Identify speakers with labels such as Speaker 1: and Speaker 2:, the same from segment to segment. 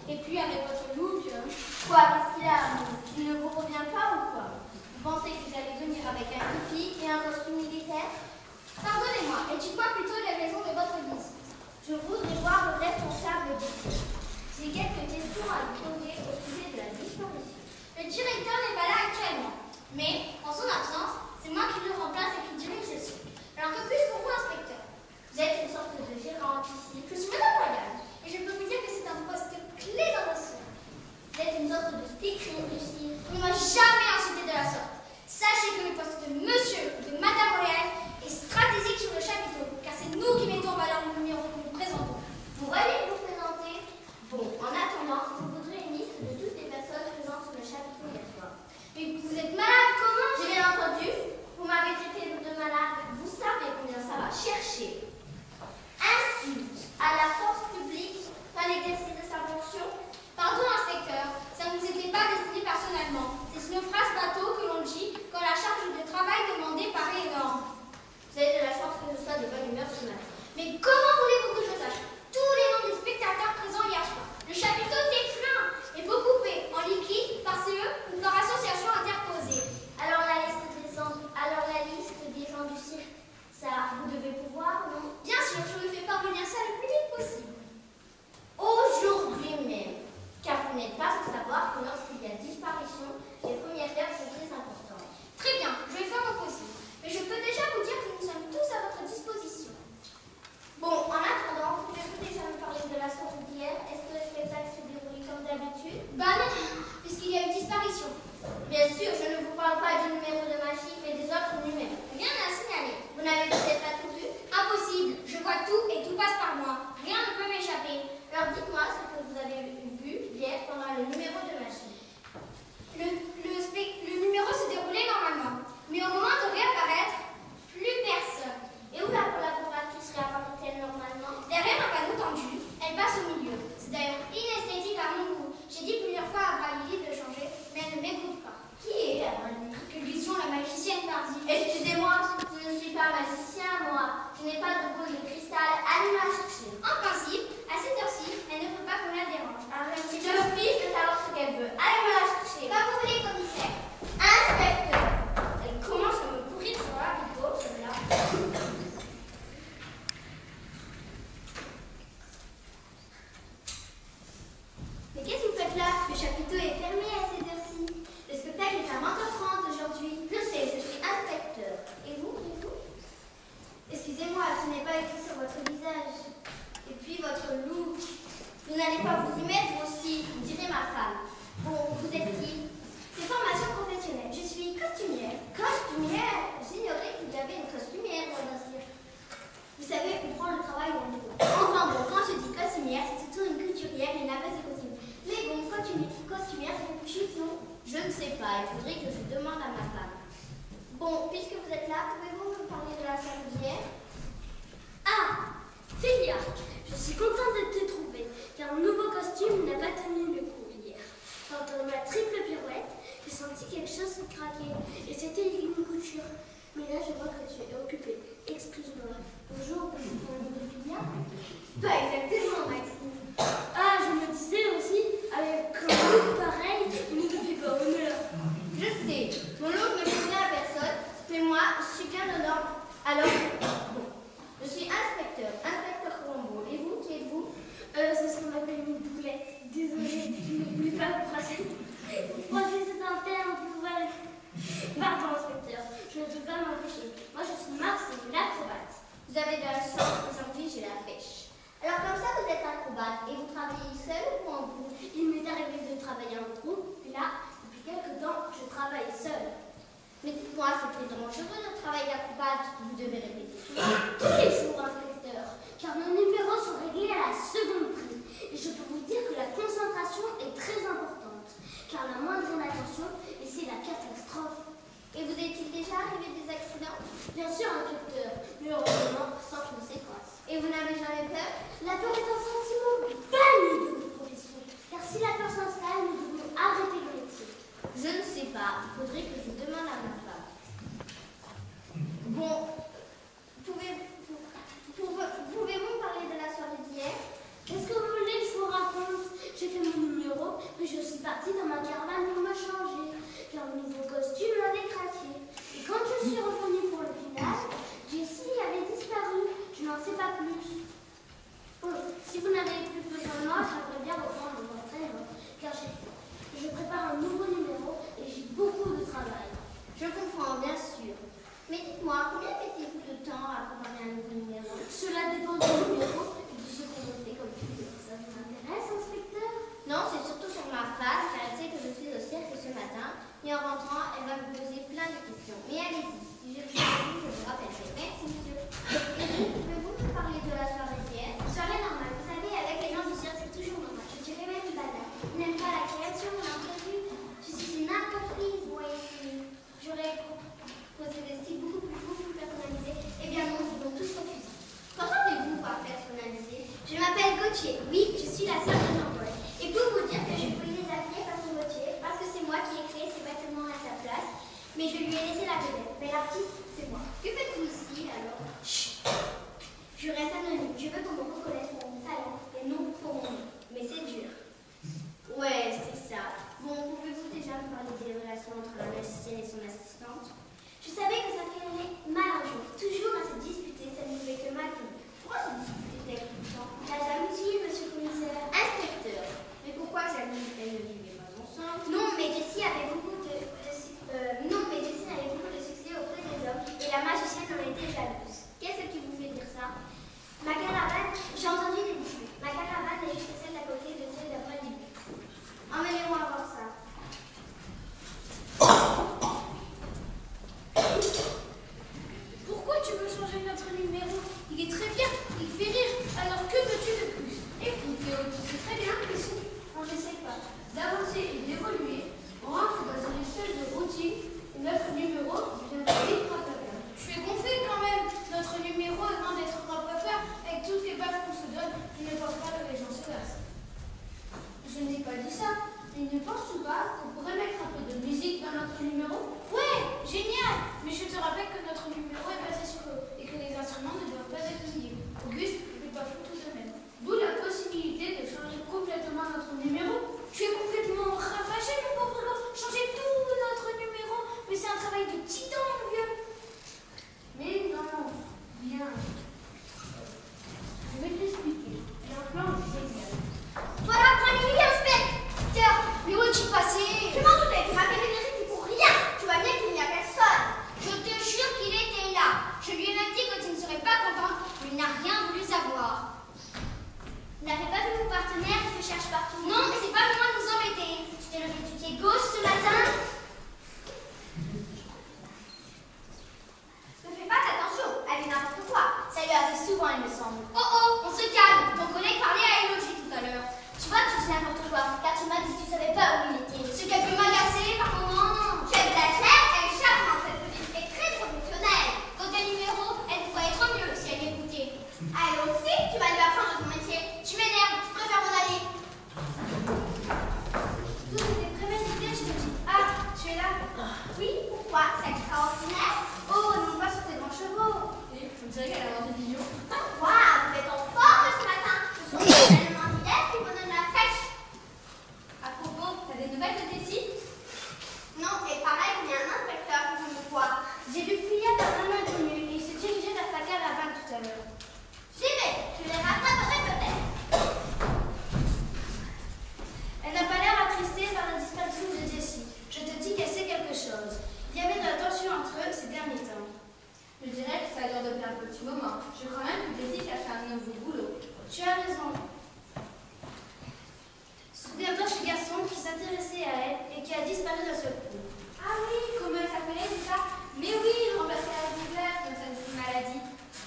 Speaker 1: Et puis avec votre look... Quoi, qu'est-ce qu'il a? Il ne vous revient pas ou quoi? Vous pensez que vous allez venir avec un hippie et un costume militaire? Pardonnez-moi, et dites-moi plutôt les raisons de votre visite. Je voudrais voir le responsable d'ici. J'ai quelques questions à vous poser au sujet de la disparition. Le directeur n'est pas là actuellement, mais en son absence, c'est moi qui le remplace et qui dirige ceci. Alors que puis-je pour vous, inspecteur? Vous êtes une sorte de gérante ici. Je suis Madame Royale, et je peux vous dire que c'est un poste clé dans votre vie. Vous êtes une sorte de stickering ici. On ne m'a jamais insulté de la sorte. Sachez que le poste de monsieur ou de Madame Royale est stratégique sur le chapiteau, car c'est nous qui mettons en valeur le numéro que nous présentons. Vous allez vous présenter? Bon, en attendant, je voudrais une liste de toutes les personnes présentes sur le chapiteau hier soir. Mais vous êtes malade, comment? J'ai bien entendu. Vous m'avez traité de malade. Vous savez combien ça va chercher. Insulte à la force publique dans l'exercice de sa fonction. Pardon, inspecteur, ça ne nous était pas destiné personnellement. C'est une phrase bateau que l'on dit quand la charge de travail demandée paraît énorme. Vous avez de la chance que je sois de bonne humeur ce matin. Mais comment voulez-vous que je sache tous les noms des spectateurs présents hier soir? Le chapiteau était plein et peut couper en liquide par CE ou par association interposée. Alors la liste des gens du cirque, ça vous devez pouvoir, non? Bien sûr, je vous fais parvenir ça le plus vite possible. Aujourd'hui même, car vous n'êtes pas sans savoir que lorsqu'il y a disparition, les premières heures sont très importantes. Très bien, je vais faire mon possible. Mais je peux déjà vous dire que nous sommes tous à votre disposition. Bon, en attendant, pouvez-vous déjà me parler de la soirée d'hier? Est-ce que le spectacle s'est déroulé comme d'habitude? Bah non, puisqu'il y a eu disparition. Bien sûr, je ne vous parle pas du numéro de magie, mais des autres numéros. Rien à signaler. Vous n'avez peut-être pas tout vu? Impossible. Je vois tout et tout passe par moi. Rien ne peut m'échapper. Alors dites-moi ce que vous avez vu hier pendant le numéro de magie. Le numéro se déroulait normalement, mais au moment de réapparaître, plus personne. Et où la collaboratrice réapparaît-elle normalement? Derrière un panneau tendu, elle passe au milieu. C'est d'ailleurs inesthétique à mon goût. J'ai dit plusieurs fois à Abralie de changer, mais elle ne m'écoute pas. Qui est Abralie? Illusion, la magicienne partie. Excusez-moi, je ne suis pas magicien, moi. Je n'ai pas de boule de cristal à lui chercher. En principe, à cette heure-ci, elle ne veut pas qu'on la dérange. Alors je me fiche de savoir ce qu'elle veut. Allez me la chercher. Pas vous voulez, commissaire? Inspecteur. Elle commence à me pourrir sur la vidéo, celle-là. Mais qu'est-ce que vous faites là? Le chapiteau est fermé à cette heure-ci. Le spectacle est à 20h30 aujourd'hui. Je sais, je suis inspecteur. Et vous? Excusez-moi, ce n'est pas écrit sur votre visage. Et puis votre look. Vous n'allez pas vous y mettre aussi, dirait ma femme. Bon, vous êtes qui? C'est formation professionnelle. Je suis costumière. Costumière? J'ignorais qu'il y avait une costumière dans un cirque. Vous savez, on prend le travail où on trouve. Enfin bon, quand je dis costumière, c'est surtout une couturière et une laveuse de costume. Mais bon, costumière, c'est quelque chose, non? Je ne sais pas, il faudrait que je demande à ma femme. Bon, puisque vous êtes là, pouvez-vous me parler de la soirée d'hier? Ah, Célia, je suis contente de te trouver, car un nouveau costume n'a pas tenu le coup hier. Pendant ma triple pirouette, j'ai senti quelque chose craquer, et c'était une couture. Mais là, je vois que tu es occupée. Excuse-moi. Bonjour, vous êtes Célia? Pas exactement, Maxime. Ah, je me disais aussi, avec un look pareil, il ne te fait pas honneur. Je sais, mon look ne fait rien à personne, mais moi, je suis bien honneur. Alors, bon, je suis inspecteur Colombo. Et vous, qui êtes-vous? C'est ce qu'on appelle une doublette. Désolée, je ne voulais pas vous froisser. Froisser, c'est un terme pour pouvoir... Pardon, inspecteur, je ne peux pas m'empêcher. Moi, je suis Marcel, l'acrobate. Vous avez de la chance, aujourd'hui, j'ai la pêche. Alors, comme ça, vous êtes acrobate et vous travaillez seul ou en groupe? Il m'est arrivé de travailler en groupe, et là, depuis quelques temps, je travaille seul. Mais dites-moi, c'est très dangereux de travailler acrobate. Vous devez répéter tous les jours, inspecteur, car nos numéros sont réglés à la seconde prise. Et je peux vous dire que la concentration est très importante, car la moindre inattention, et c'est la catastrophe. Et vous est-il déjà arrivé des accidents? Bien sûr, inspecteur, mais heureusement sans conséquences. Et vous n'avez jamais peur? La peur est un sentiment banni de notre profession, car si la peur s'installe, nous devons arrêter le métier. Je ne sais pas, il faudrait que je demande à ma femme. Bon, pouvez-vous me parler de la soirée d'hier? Est-ce que vous voulez que je vous raconte? J'ai fait mon
Speaker 2: Si vous n'avez plus besoin de moi, j'aimerais bien reprendre mon entraînement, car je prépare un nouveau numéro et j'ai beaucoup de travail.
Speaker 1: Je comprends, bien sûr. Mais dites-moi, combien mettez-vous de temps à préparer un nouveau numéro?
Speaker 2: Cela dépend du numéro et de ce qu'on me fait comme figure. Ça vous intéresse, inspecteur?
Speaker 1: Non, c'est surtout pour ma femme, car elle sait que je suis au cirque ce matin. Et en rentrant, elle va me poser plein de questions. Mais allez-y, si je vous rappellerai. Merci, monsieur. Et vous, pouvez-vous me parler de la soirée d'hier?
Speaker 2: Soirée normale. Vous savez, avec les gens du cirque, c'est toujours normal. Je dirais même banal. Je n'aime pas la création, l'imprévu. Je suis une incomprise, moi ici. J'aurais proposé des styles beaucoup plus personnalisés. Eh bien non, ils vont tous refuser.
Speaker 1: Qu'entendez-vous par personnalisé?
Speaker 2: Je m'appelle Gauthier. Oui, je suis la sœur de Jean-Paul. Et pour vous dire que je voulais les appeler façon Gauthier, parce que c'est moi qui ai créé ces bâtiments à sa place. Mais je lui ai laissé la vedette. Mais l'artiste, c'est moi.
Speaker 1: Que faites-vous ici, alors?
Speaker 2: Chut. Je reste anonyme. Je veux qu'on me reconnaisse pour mon talent et non pour mon nom. Mais c'est dur.
Speaker 1: Ouais, c'est ça. Bon, pouvez-vous déjà me parler des relations entre la magicienne et son assistante?
Speaker 2: Je savais que ça finirait mal un jour. Toujours à se disputer, ça ne pouvait que mal finir.
Speaker 1: Pourquoi se disputer tout le temps?
Speaker 2: La jalousie, monsieur le commissaire.
Speaker 1: Inspecteur, mais pourquoi Jamie et ne vivaient pas ensemble?
Speaker 2: Non, mais Jessie avait beaucoup de succès auprès des hommes et la magicienne en était jalouse.
Speaker 1: Qu'est-ce qui vous fait dire ça?
Speaker 2: Ma caravane, j'ai entendu des disputes. Ma caravane est juste celle d'à côté de celle d'après du but.
Speaker 1: Emmenez-moi voir ça.
Speaker 2: Pourquoi tu veux changer notre numéro? Il est très bien, il fait rire. Alors que veux-tu de plus?
Speaker 3: Écoute, Théo, tu sais très bien qu'ici, on n'essaie pas d'avancer et d'évoluer. On rentre dans une espèce de routine et notre numéro deviendra vite rattrapable.
Speaker 2: Je suis gonflé quand même. Notre numéro est loin d'être rattrapable avec toutes les bases qu'on se donne. Je ne pense pas que les gens se lassent.
Speaker 3: Je n'ai pas dit ça. Et ne penses-tu pas qu'on pourrait mettre un peu de musique dans notre numéro?
Speaker 2: Ouais, génial. Mais je te rappelle que notre numéro est basé sur eux et que les instruments ne doivent pas être liés. Auguste ne peut pas faire tout de même.
Speaker 3: D'où la possibilité de changer complètement notre numéro.
Speaker 2: Tu es complètement ravagé, mon pauvre gars. Changer tout notre numéro. Mais c'est un travail de titan, mon vieux.
Speaker 3: Mais non, bien. Je vais t'expliquer. J'ai un plan génial.
Speaker 2: Voilà, prenez-lui, inspecteur. Mais où es-tu passé?
Speaker 1: Je m'en doutais, tu m'avais vérifié pour rien. Tu vois bien qu'il n'y a personne.
Speaker 2: Je te jure qu'il était là. Je lui ai même dit que tu ne serais pas contente, mais il n'a rien voulu savoir. Vous n'avez pas vu mon partenaire qui te cherche partout? Non, mais c'est pas le moment de nous embêter. Tu t'es levé du pied gauche ce matin?
Speaker 1: Ne fais pas attention, elle dit n'importe quoi.
Speaker 2: Ça lui arrive souvent, il me semble. Oh oh, on se calme. Ton collègue parlait à Elodie tout à l'heure. Tu vois, tu dis n'importe quoi, car tu m'as dit que tu savais pas où il était. Ce qu'elle peut m'agacer par moment.
Speaker 1: J'exagère, elle est charmante, cette petite est très professionnelle.
Speaker 2: Côté numéro, elle pourrait être mieux si elle m'écoutait.
Speaker 1: Ah, elle aussi, tu vas lui apprendre ton métier.
Speaker 2: Tu m'énerves, je préfère m'en aller. Tout était prémédité, je te dis. Ah, tu es là?
Speaker 1: Oui, pourquoi? C'est extraordinaire.
Speaker 2: Oh, non pas sur tes grands chevaux.
Speaker 3: Et on dirait qu'elle a inventé des millions.
Speaker 1: Waouh, vous êtes en forme ce matin. Ce sont des éléments d'hier qui vous donnent la pêche.
Speaker 2: À propos, t'as des nouvelles de Tessie?
Speaker 1: Non, et pareil, il y a un inspecteur qui veut me voir.
Speaker 2: J'ai vu Fouilla par un inconnu et il se dirigeait vers ta caravane tout à l'heure.
Speaker 1: J'y vais, je les rattraperai peut-être.
Speaker 2: Elle n'a pas l'air attristée par la disparition de Jessie. Je te dis qu'elle sait quelque chose. Il y avait de la tension entre eux ces derniers temps.
Speaker 3: Je dirais que ça dure depuis un petit moment. Je crois même que Jessie a fait un nouveau boulot.
Speaker 2: Tu as raison. Souviens-toi ce garçon qui s'intéressait à elle et qui a disparu d'un seul coup.
Speaker 3: Ah oui, comment elle s'appelait déjà? Mais oui, il remplaçait la douleur dans cette maladie.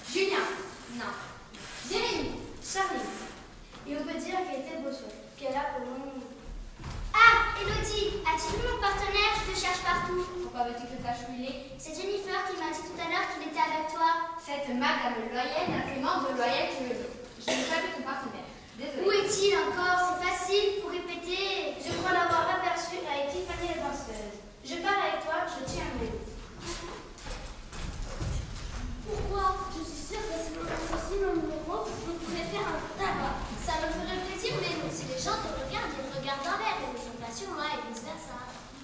Speaker 3: Julien. Non. Jérémy.
Speaker 2: Charlie. Et on peut dire qu'elle était beau qu'elle a pour long.
Speaker 1: Ah, Elodie, as-tu vu mon partenaire? Je te cherche partout.
Speaker 3: Pourquoi veux-tu que je sache où il est?
Speaker 2: C'est Jennifer qui m'a dit tout à l'heure qu'il était avec toi.
Speaker 3: Cette madame loyale l'imprimante de loyal que je veux. Je n'ai pas vu ton partenaire. Désolée.
Speaker 2: Où est-il encore? C'est facile pour répéter. Je crois l'avoir aperçu avec Tiffany la danseuse. Je pars avec toi, je tiens un vélo. Pourquoi? Je suis sûre que si l'on associe nos numéros, on pourrait faire un tabac. Ça me ferait plaisir, mais si les gens te regardent, ils regardent dans l'air et ne sont pas sur moi et vice versa.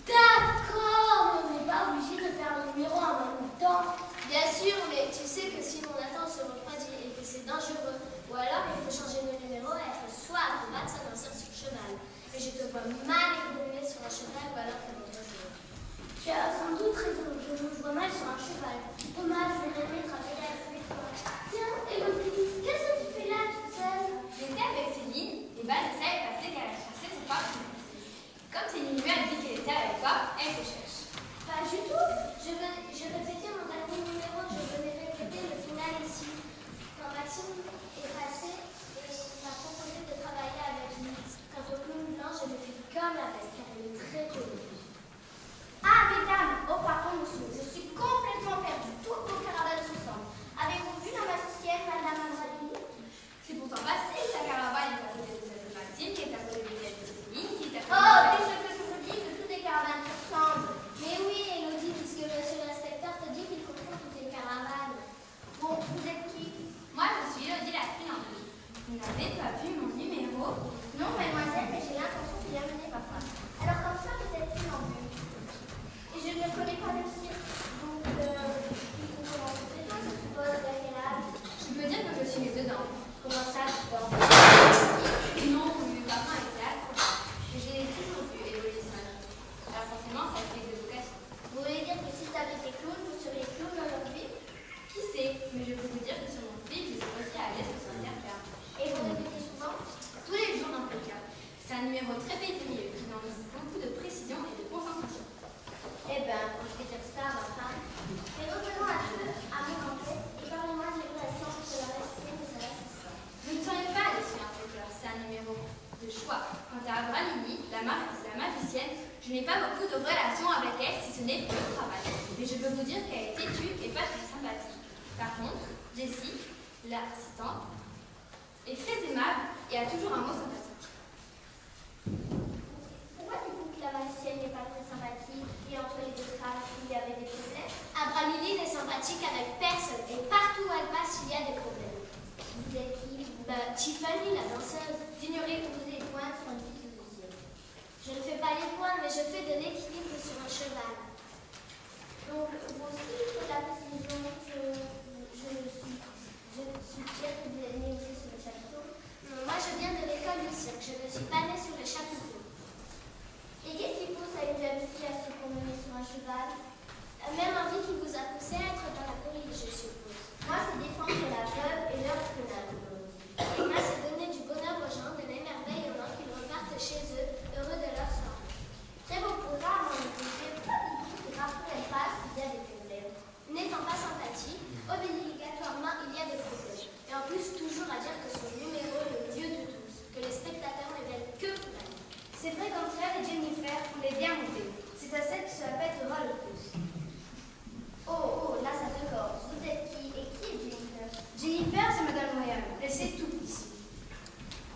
Speaker 2: D'accord, mais on n'est pas obligé de faire le numéro en même temps. Bien sûr, mais tu sais que si mon attente se refroidit et que c'est dangereux, ou alors il faut changer de numéro cheval. Et je te vois mal évoluer sur un cheval ou alors faire autre chose.
Speaker 3: Tu as sans doute raison, je me vois mal sur un cheval. Dommage, je vais travailler avec toi. Tiens, Élodie, qu'est-ce que tu fais là toute seule?
Speaker 1: J'étais avec Céline, et Vanessa est passée qu'elle a cherché son partenaire. Comme Céline lui a dit qu'elle était avec toi, elle te cherche.
Speaker 2: Pas du tout. Je répétais mon dernier numéro, je venais répéter le final ici. Quand Maxime est passé et m'a proposé de travailler avec lui. Quant au clown blanc, je me fais comme la veste car elle est très jolie.
Speaker 1: Ah, mesdames, oh pardon monsieur, je suis complètement perdue. Toutes vos caravanes se ressemblent. Avez-vous vu la magicienne, Madame André? C'est pourtant facile, sa caravane est à côté de celle de Maxime, qui est à côté de celle de Céline, qui est à côté de... Oh, c'est ce que je vous dis, que toutes les caravanes se ressemblent.
Speaker 2: Mais oui, Élodie, puisque monsieur l'inspecteur te dit qu'il confond toutes les caravanes.
Speaker 1: Bon, vous êtes qui? Moi, je suis Élodie la funambule. Vous n'avez pas vu mon numéro? Non, mademoiselle, mais j'ai l'intention de l'y amener parfois. Alors comme ça, vous êtes funambule. Et je ne connais pas le cirque, donc il faut commencer très tôt, je suppose, vers quel âge? Je peux dire que je suis née dedans. Comment ça, dedans? Non, mes parents étaient accrochés. Mais je l'ai toujours vu évoluer sur la vie. Alors forcément, ça fait des vocations. Vous voulez dire que si tu avais été clown, vous seriez clown aujourd'hui? Qui sait? Mais je peux vous dire que sur mon film, je suis aussi à l'aise sur l'interphère. Et vous répétez souvent? Tous les jours dans le cas. C'est un numéro très pénible qui demande beaucoup de précision et de concentration. Eh ben, je vais dire ça à ma femme. Mais revenons à mon enquête et parlez-moi de l'évaluation de la magicienne et de sa assistante. Vous ne seriez pas déçus, inspecteur, c'est un numéro de choix. Quant à Abraline, la magicienne, je n'ai pas beaucoup de relations avec elle si ce n'est pour le travail. Mais je peux vous dire qu'elle est têtue et pas très sympathique. Par contre, Jessie, l'assistante, est très aimable et a toujours un mot sympathique. Pourquoi dites-vous que la magicienne n'est pas très sympathique et entre les deux femmes, il y avait des problèmes?
Speaker 2: Abraline n'est sympathique avec personne et partout où elle passe, il y a des problèmes.
Speaker 1: Vous êtes qui?
Speaker 2: Tiffany, la danseuse.
Speaker 1: J'ignorais que vous faisiez des points sur une petite deuxième.
Speaker 2: Je ne fais pas les points, mais je fais de l'équilibre sur un cheval.
Speaker 1: Donc, vous aussi, pour la précision, je suggère que vous êtes né aussi sur le chapiteau.
Speaker 2: Moi, je viens de l'école du cirque. Je ne suis pas née sur le chapiteau.
Speaker 1: Et qu'est-ce qui pousse à une jeune fille à se promener sur un cheval?
Speaker 2: La même envie qui vous a poussé à être dans la police, je suppose.
Speaker 1: Moi, c'est défendre la veuve et l'orphelin.
Speaker 2: Et moi, c'est donner du bonheur aux gens, de l'émerveillement, qu'ils repartent chez eux, heureux de leur soirée.
Speaker 1: Très beau programme, en effet. Pourquoi dites-vous que partout elle passe, il y a des problèmes?
Speaker 2: N'étant pas sympathique, obligatoirement, il y a des problèmes. Et en plus, toujours à dire que son numéro est le mieux de tous, que les spectateurs ne viennent que pour elle.
Speaker 1: C'est vrai qu'Andrea et Jennifer, on est bien montés. C'est à celle qui se la pètera le plus. Oh, là ça se corse. Vous êtes qui? Et qui est Jennifer? Jennifer, c'est Madame Royal. Elle sait tout ici.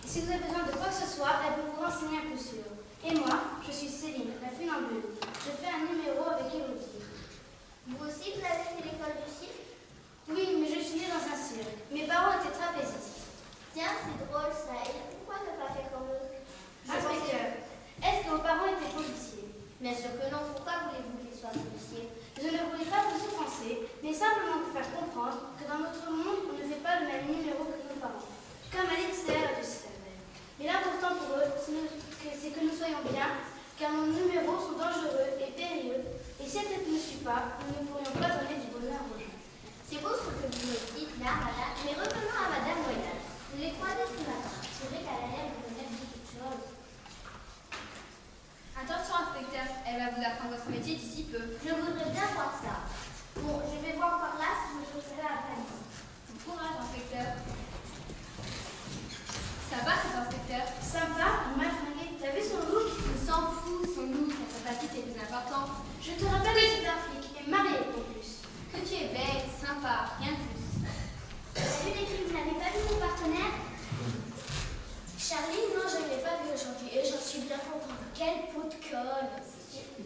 Speaker 1: Et si vous avez besoin de quoi que ce soit, elle peut vous renseigner à coup sûr. Et moi, je suis Céline, la funambule. Je fais un numéro avec Élodie. Vous aussi, vous avez fait l'école du cirque? Oui, mais je suis née dans un cirque. Mes parents étaient trapézistes. Tiens, c'est drôle ça. Et pourquoi ne pas faire comme eux? Inspecteur, est-ce que vos parents étaient policiers? Bien sûr que non. Pourquoi voulez-vous qu'ils soient policiers? Je ne voulais pas vous offenser, mais simplement vous faire comprendre que dans notre monde, on ne fait pas le même numéro que nos parents, comme à l'extérieur du système. Mais l'important pour eux, c'est que nous soyons bien, car nos numéros sont dangereux et périlleux, et si elle ne suit pas, nous ne pourrions pas donner du bonheur aux gens. C'est beau ce que vous me dites là, madame, mais revenons à Madame Royal. Je l'ai croisée ce matin. C'est vrai qu'à l'air de me dire quelque chose. Attention, inspecteur, elle va vous apprendre votre métier d'ici peu. Je voudrais bien voir ça. Bon, je vais voir par là si je me trouverai à Paris. Bon courage, inspecteur. Ça va, cet inspecteur? Sympa, mal fringué. T'as vu son look? On s'en fout, son look. La sympathie, c'est plus important. Je te rappelle que c'est un flic et marié en plus. Que tu es belle, sympa, rien de plus. Salut les filles, vous n'avez pas vu mon partenaire?
Speaker 2: Charlie, non, je ne l'ai pas vu aujourd'hui et j'en suis bien contente. Quel pot de colle!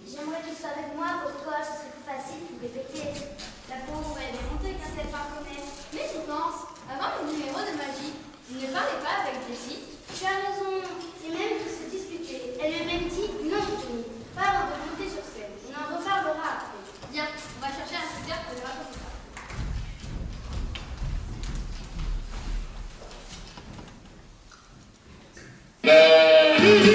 Speaker 1: J'aimerais qu'il soit avec moi pour toi, ce serait plus facile pour répéter. La pauvre, elle est montée qu'un tel pas connaître. Mais tu penses, avant le numéro de magie, il ne parlait pas avec Jessie? Tu as raison, et même qu'ils se disputaient. Elle lui a même dit non, Tony, pas avant de monter sur scène. On en reparlera après. Bien, on va chercher un tuteur pour lui raconter ça.
Speaker 4: Hey!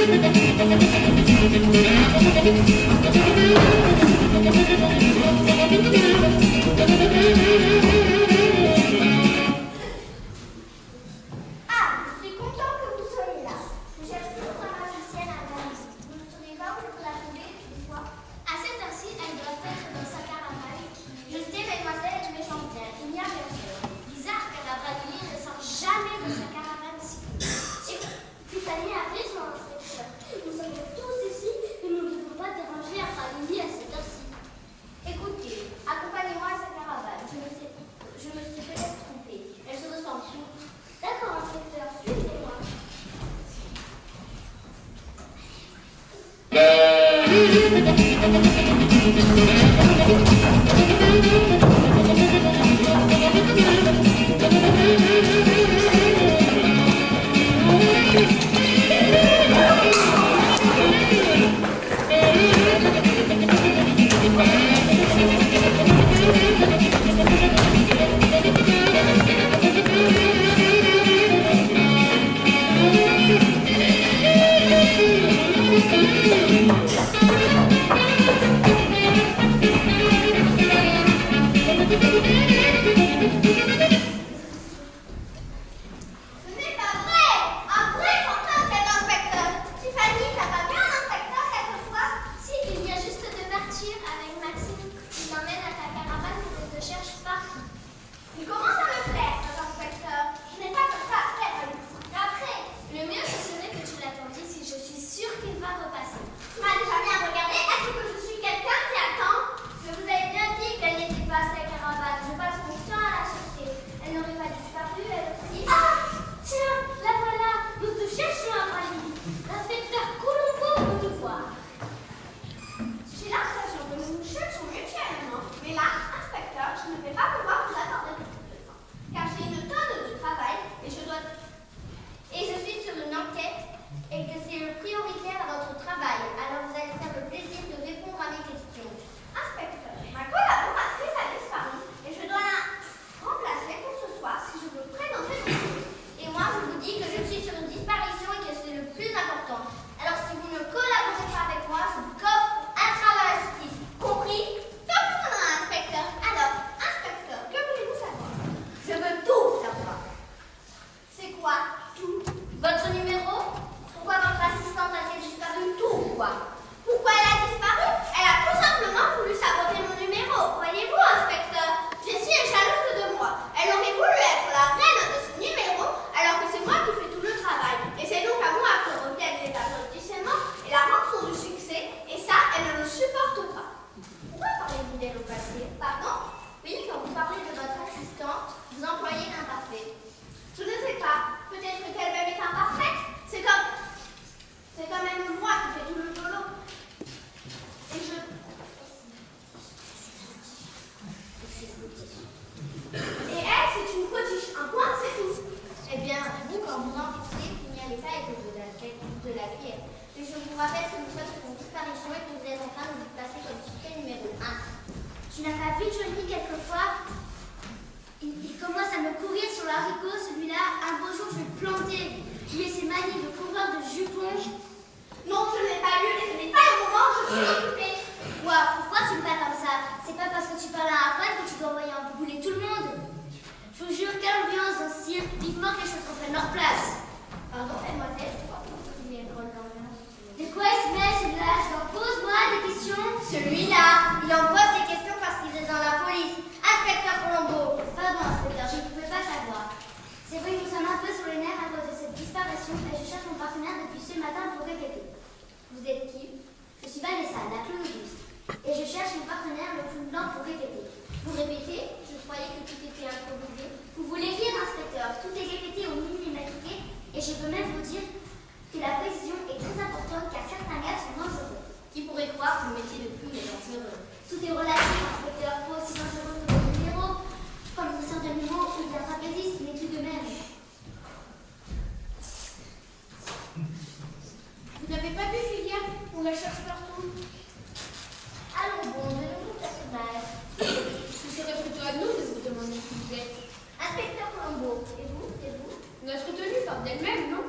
Speaker 1: Notre tenue porte d'elle-même, non?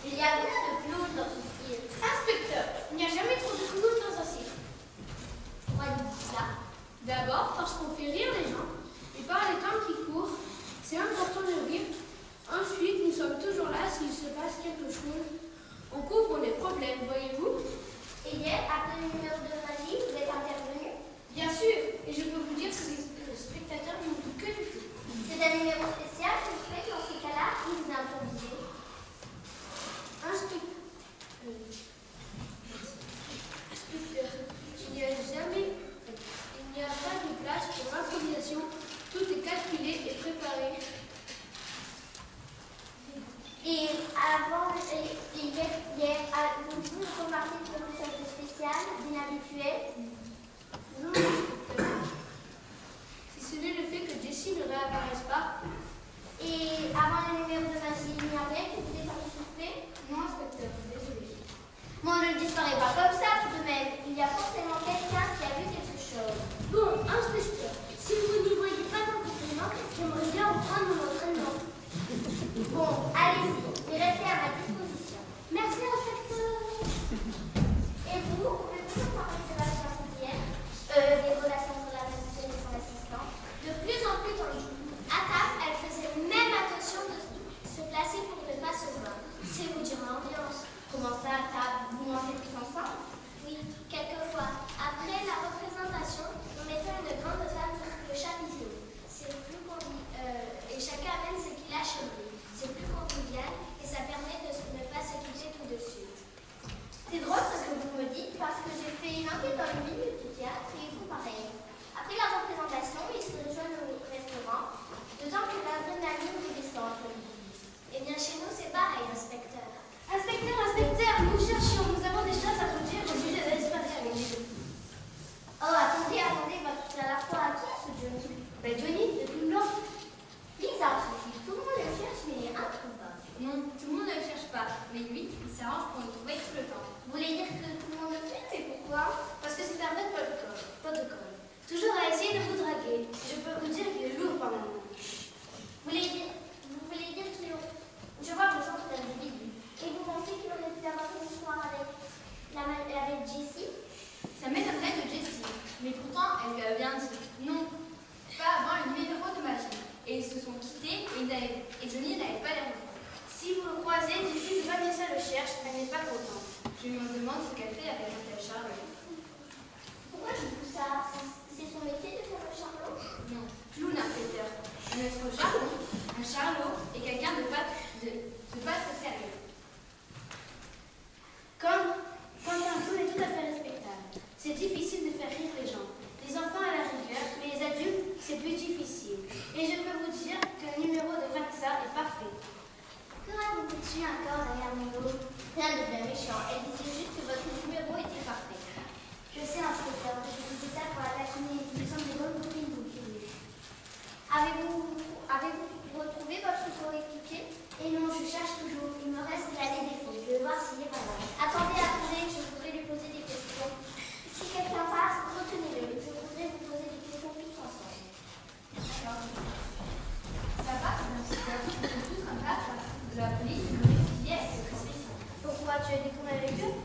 Speaker 1: Il y a combien de clowns dans ce film?
Speaker 3: D'abord parce qu'on fait rire les gens, et par les temps qui courent, c'est important de rire. Ensuite, nous sommes toujours là s'il se passe quelque chose. On couvre les problèmes, voyez-vous?
Speaker 1: Et hier, après le numéro de magie, vous êtes intervenu?
Speaker 3: Bien sûr, et je peux vous dire que les spectateurs n'ont vu que du feu.
Speaker 1: C'est un numéro spécial que vous faites dans ces cas-là ou vous improvisez?
Speaker 3: Inspecteur, il n'y a pas de place pour l'improvisation. Tout est calculé et préparé.
Speaker 1: Et avant, hier, vous remarquez quelque chose de spécial, d'inhabituel?
Speaker 3: Non, inspecteur. Si ce n'est le fait que Jessie ne réapparaisse pas.
Speaker 1: Et avant le numéro de magie, il n'y a rien que vous êtes en souffler?
Speaker 3: Non, inspecteur, désolé.
Speaker 1: Bon, on ne disparaît pas comme ça tout de même. Il y a forcément quelqu'un qui a vu quelque chose.
Speaker 2: Bon, inspecteur, si vous n'y voyez pas d'entraînement, j'aimerais bien reprendre mon entraînement.
Speaker 1: Bon, allez-y, et restez à ma disposition.
Speaker 2: Merci, inspecteur.
Speaker 1: Et vous pouvez toujours parler de la relation d'hier, des relations entre la magicienne et son assistant.
Speaker 2: De plus en plus tendue. À table, elle faisait même attention de se placer pour ne pas se voir. C'est vous dire l'ambiance.
Speaker 1: Comment ça, à table, vous mangez tous ensemble?
Speaker 2: Oui, quelquefois. Après la représentation, on mettait une grande table sur le chapiteau. C'est plus et chacun amène ce qu'il a chez lui. C'est plus convivial et ça permet de ne pas se quitter tout de suite.
Speaker 1: C'est drôle ce que vous me dites parce que j'ai fait une enquête dans une bibliothéâtre et ils font pareil. Après la représentation, ils se rejoignent au restaurant, d'autant que l'adrénaline redescend entre les deux.
Speaker 2: Eh bien, chez nous, c'est pareil, inspecteur.
Speaker 3: Inspecteur, nous cherchions. Nous avons des choses à vous dire au sujet de l'espace avec nous.
Speaker 1: Oh, attendez, votre à la fois à qui ce Johnny?
Speaker 3: Ben, Johnny, le plus blanc.
Speaker 1: Bizarre, Sophie. Tout le monde le cherche, mais il est introuvable.
Speaker 4: Non, tout le monde ne le cherche pas, mais lui, il s'arrange pour le trouver tout le temps.
Speaker 1: Vous voulez dire que tout le monde le fait, mais pourquoi?
Speaker 3: Parce que c'est un vrai protocole. Toujours à essayer de vous draguer. Je peux vous dire qu'il est lourd par moment.
Speaker 1: Vous voulez dire qu'il aurait... Je vois vos gens tout individus. Et vous pensez qu'il aurait pu avoir une histoire avec Jessie?
Speaker 4: Ça m'étonnerait de Jessie, mais pourtant, elle lui a bien dit non, pas avant le numéro de magie. Et ils se sont quittés et Johnny n'avait pas l'air heureux.
Speaker 3: Si vous le croisez, dites-lui que Vanessa le cherche, elle n'est pas contente.
Speaker 4: Je me demande ce qu'elle fait avec un tel Charlot.
Speaker 1: Pourquoi je dis ça? C'est son métier de faire le charlot?
Speaker 4: Non, clown Peter. Notre Charlot, un Charlot est quelqu'un de pas très sérieux.
Speaker 3: Quand un clown est tout à fait respectable, c'est difficile de faire rire les gens. Les enfants à la rigueur, mais les adultes, c'est plus difficile. Et je peux vous dire que le numéro de Vanessa est parfait.
Speaker 1: Que racontes-tu encore derrière mon dos? Rien de bien méchant. Elle disait juste que votre numéro était parfait.
Speaker 2: Je sais, inspecteur, je faisais ça pour attaquer nous sommes des bonnes copines, vous qui
Speaker 1: Avez-vous retrouvé votre coéquipier?
Speaker 2: Et non, je cherche toujours. Il me reste là des défauts. Je vais voir s'il est pas là.
Speaker 1: Attendez, je voudrais lui poser des questions. Si quelqu'un passe, retenez-le. Je voudrais vous poser des questions tous ensemble.
Speaker 4: Ça va, inspecteur. Nous sommes tous en place de la police et le yes,
Speaker 1: Pourquoi tu as découvert avec eux?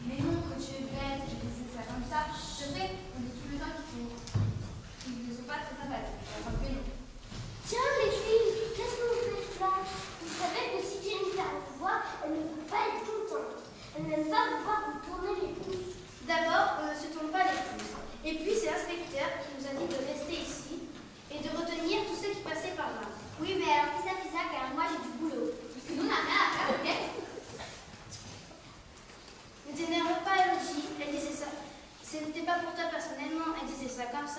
Speaker 4: mais non, que tu es bête, je disais ça comme ça. Je sais, on dit tout le temps qu'ils ne sont pas très sympathiques. Enfin, que non.
Speaker 2: Tiens, les filles, qu'est-ce que vous faites là? Vous savez que si Jenny perd le pouvoir, elle ne peut pas être contente. Elle n'aime pas vous voir vous tourner les pouces.
Speaker 3: D'abord, on ne se tourne pas les pouces. Et puis, c'est l'inspecteur qui nous a dit de rester ici et de retenir tous ceux qui passaient par là.
Speaker 2: Oui, mais alors fais ça, car moi j'ai du boulot.
Speaker 4: Parce que nous, on n'a rien à faire, ok?
Speaker 3: Ne t'énerve pas, Elodie. Elle disait ça. Ce n'était pas pour toi personnellement, elle disait ça comme ça.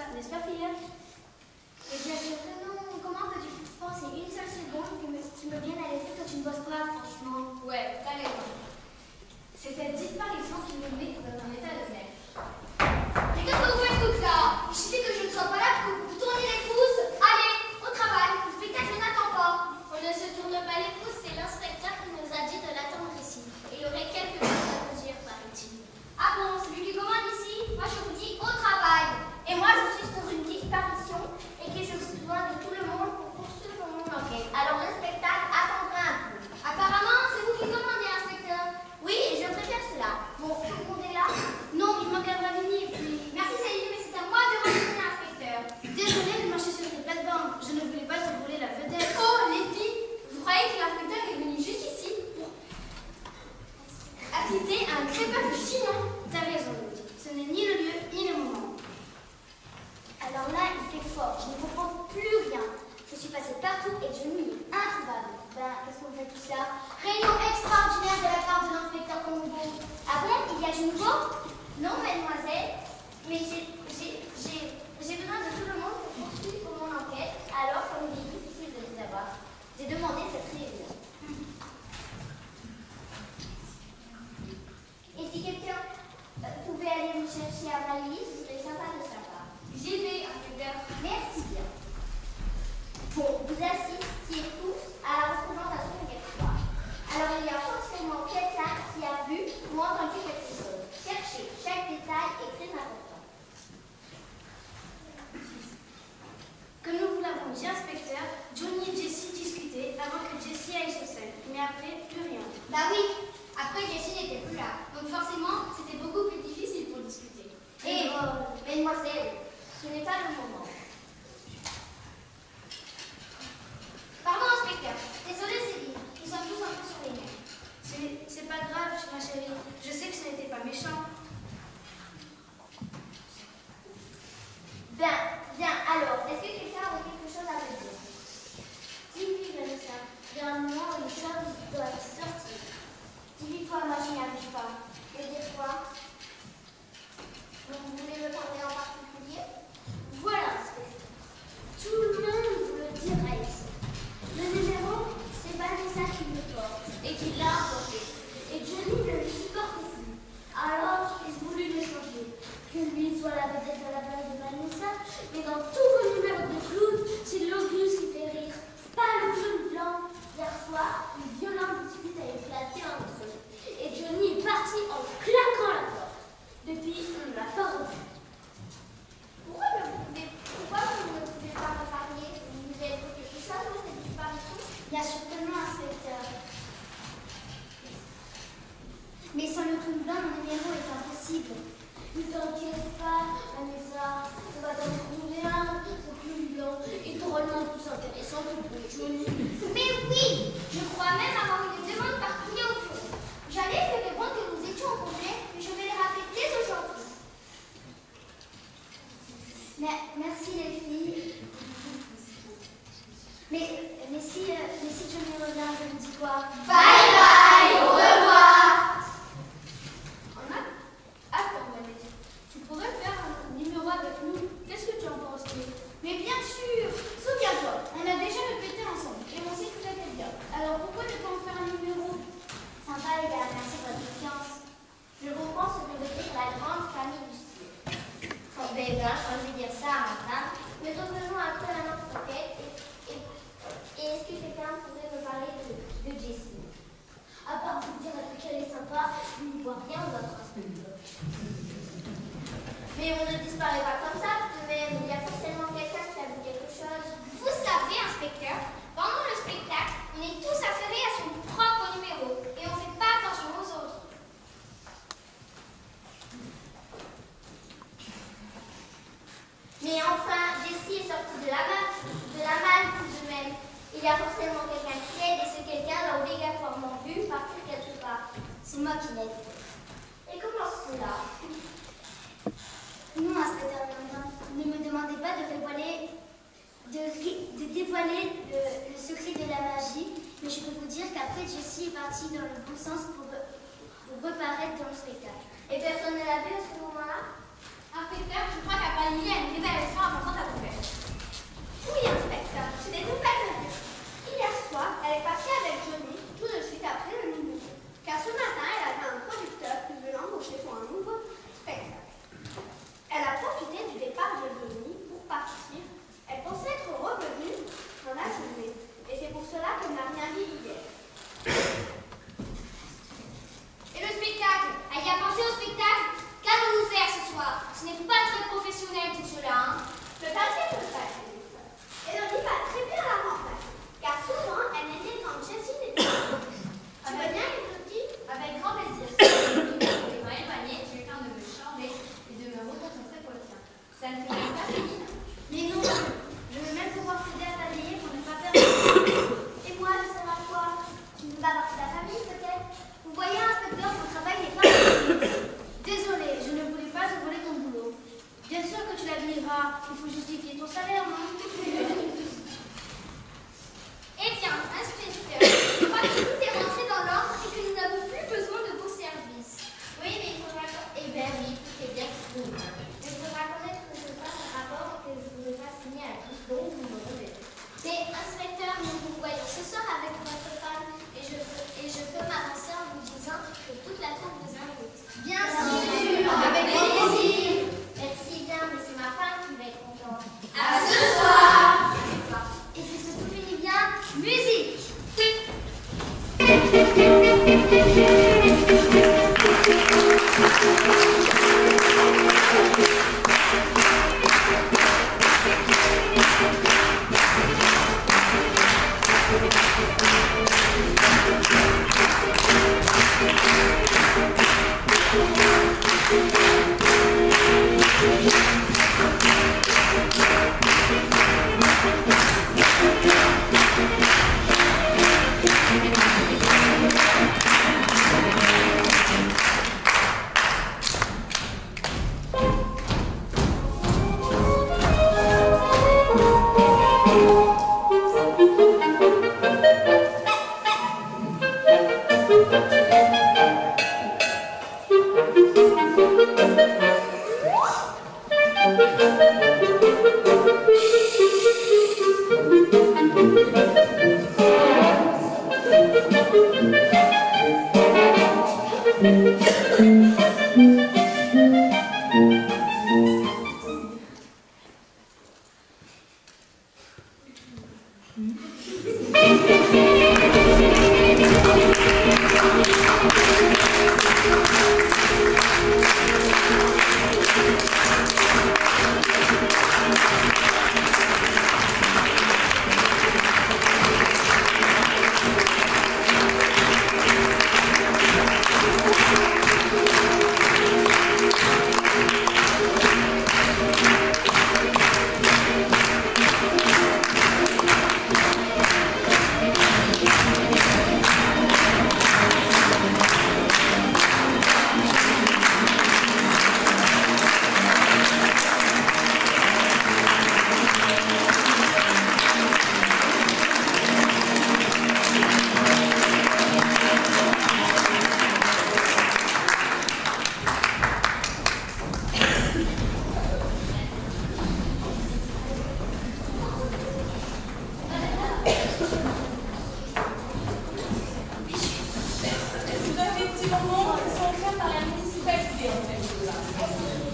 Speaker 1: Mais j'ai besoin de tout le monde pour poursuivre mon enquête. Alors, comme il est difficile de les avoir, j'ai demandé cette réunion. Et si quelqu'un pouvait aller me chercher à Valérie, ce serait sympa de sa part.
Speaker 4: J'y vais, inspecteur.
Speaker 1: Merci bien. Bon, vous assistiez tous à la représentation hier soir. Alors il y a forcément quelqu'un qui a vu ou entendu quelque chose. Cherchez, chaque détail est très important.
Speaker 3: Comme nous vous l'avons dit, inspecteur, Johnny et Jessie discutaient avant que Jessie aille sur scène. Mais après, plus rien.
Speaker 1: Bah oui, après Jessie n'était plus là. Donc forcément, c'était beaucoup plus difficile pour discuter. Et mademoiselle, ce n'est pas le moment. Pardon, inspecteur. Désolée, Céline. Nous sommes tous un peu sur les nerfs.
Speaker 3: C'est pas grave, ma chérie. Je sais que ce n'était pas méchant.
Speaker 1: Bien, alors, est-ce que quelqu'un aurait quelque chose à me dire?
Speaker 2: Dis-lui, Vanessa. Il y a un moment où les choses doivent sortir.
Speaker 1: Dis-lui toi, moi je n'y arrive pas. Et dire quoi? Vous voulez me parler en particulier?
Speaker 2: Voilà, inspecteur. Tout le monde vous le dira ici. Le numéro, c'est Vanessa qui le porte et qui l'a apporté. Et Johnny ne le supporte plus. Alors, il voulut l'échanger. Que lui soit la vedette à la place de Vanessa, mais dans tous vos numéros de clown, c'est l'Auguste qui fait rire. Pas le clown blanc. Hier soir, une violente dispute a éclaté entre eux. Et Johnny est parti en claquant la porte. Depuis, on ne l'a pas revu.
Speaker 1: Pourquoi vous ne pouvez pas me parler? Vous avez fait quelque chose de cette disparition?
Speaker 2: Bien certainement, inspecteur. Mais sans le clown blanc, mon numéro est impossible. Ne t'inquiète pas, Vanessa, on va t'en trouver un, ce clown blanc est drôlement plus intéressant que pour Johnny.
Speaker 1: Mais oui! Je crois même avoir eu des demandes par courrier au bureau. J'allais vous répondre que nous étions au congé, mais je vais les rappeler dès aujourd'hui.
Speaker 2: Merci les filles. Mais si Johnny revient, je vous dis quoi?
Speaker 1: Bye bye! Au revoir!
Speaker 4: On a attends, Valérie. Tu pourrais faire un numéro avec nous. Qu'est-ce que tu en penses?
Speaker 1: Mais bien sûr! Souviens-toi, on a déjà répété ensemble et on sait tout à fait bien. Alors pourquoi ne pas en faire un numéro?
Speaker 2: Sympa les gars, merci de votre confiance.
Speaker 1: Je comprends ce que veut dire la grande famille du style. Bon, ben, quand je vais dire ça à ma femme, mais revenons après à notre enquête et est-ce que quelqu'un pourrait me parler de Jessie?
Speaker 2: À part vous dire qu'elle est sympa, il ne voit rien de votre inspecteur.
Speaker 1: Mais on ne disparaît pas comme ça, tout de même. Il y a forcément quelqu'un qui a vu quelque chose.
Speaker 5: Vous savez, inspecteur, pendant le spectacle, on est tous affairés à son propre numéro et on ne fait pas attention aux autres.
Speaker 1: Mais enfin, Jessie est sortie de la malle tout de même. Il y a forcément quelqu'un qui aide et ce quelqu'un l'a obligatoirement vu partir quelque part.
Speaker 2: C'est moi qui l'aide.
Speaker 1: Et comment cela?
Speaker 2: Non, inspecteur Landin, ne me demandez pas de dévoiler le secret de la magie, mais je peux vous dire qu'après Jessie est partie dans le bon sens pour reparaître dans le spectacle.
Speaker 1: Et personne ne l'a vu à ce moment-là?
Speaker 5: Inspecteur, je crois qu'à Valérie, il y a une révélation importante à vous faire.
Speaker 1: Oui, inspecteur, j'ai des nouvelles à dire. Hier soir, elle est partie avec Johnny tout de suite après le numéro. Car ce matin, elle avait un producteur qui veut l'embaucher pour un nouveau spectacle. Elle a profité du départ de Johnny pour partir. Elle pensait être revenue dans la journée. Et c'est pour cela qu'elle n'a rien dit hier.
Speaker 5: Et le spectacle? Elle y a pensé au spectacle? Qu'allons-nous faire ce soir? Ce n'est pas très professionnel tout cela, hein?
Speaker 1: Le papier peut pas être ça. Et on va très bien la remplacer. Car souvent, elle n'était quand Jessie n'était pas. Tu veux bien, les petits?
Speaker 4: Avec grand plaisir. Les mains éloignées, quelqu'un de me charmer et de me reconcentrer pour le tien. Ça ne fait pas fini.
Speaker 2: Mais non, je veux même pouvoir t'aider à t'habiller pour ne pas perdre. Et moi, je sers à quoi? Tu ne fais pas partie de la famille, peut-être? Vous voyez, inspecteur, mon travail n'est pas facile.
Speaker 3: Désolée, je ne voulais pas te voler ton boulot. Bien sûr que tu l'habilleras, il faut justifier ton salaire, non?
Speaker 5: Eh bien, inspecteur, je crois que tout est rentré dans l'ordre et que nous n'avons plus besoin de vos services.
Speaker 1: Oui, mais il faudra. Eh bien, oui, tout est bien. Il
Speaker 6: Vous avez des petits bonbons qui sont offerts par la municipalité en fait.